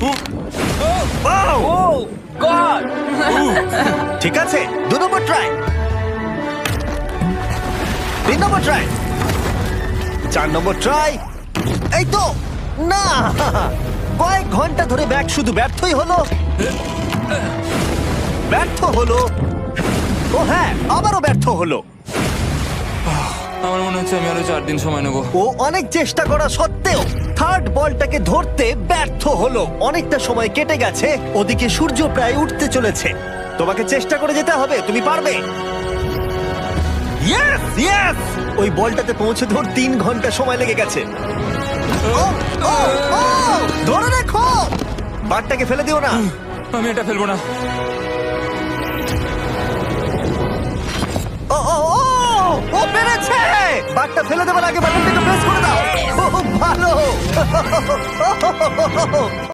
Wow! ও god! ঠিক আছে, 2 নম্বর try, 3 নম্বর try, 4 নম্বর try. এই তো না, কয়েক ঘন্টা ধরে ব্যাগ শুধু ব্যর্থই হলো, ব্যর্থ হলো, ও হ্যাঁ আবারও ব্যর্থ হলো। আমার মনে হচ্ছে আমি আরো 4 দিন সময় নেবো। ও অনেক চেষ্টা করা সত্ত্বেও থার্ড বলটাকে ধরতে ব্যর্থ হলো। অনেকটা সময় কেটে গেছে, ওদিকে সূর্য প্রায় উঠতে চলেছে। তোমাকে চেষ্টা করে যেতে হবে, তুমি পারবে। ইয়েস ইয়েস, ওই বলটাতে পৌঁছে ধর 3 ঘন্টা সময় লেগে গেছে। ও, ও, ও, ধরে রাখো, বারটাকে ফেলে দিও না। আমি এটা ফেলবো না। ও ও ও, ও পেরেছে। বারটা ফেলে দেবার আগে বাটনটাকে প্রেস করে দাও। ও ভালো।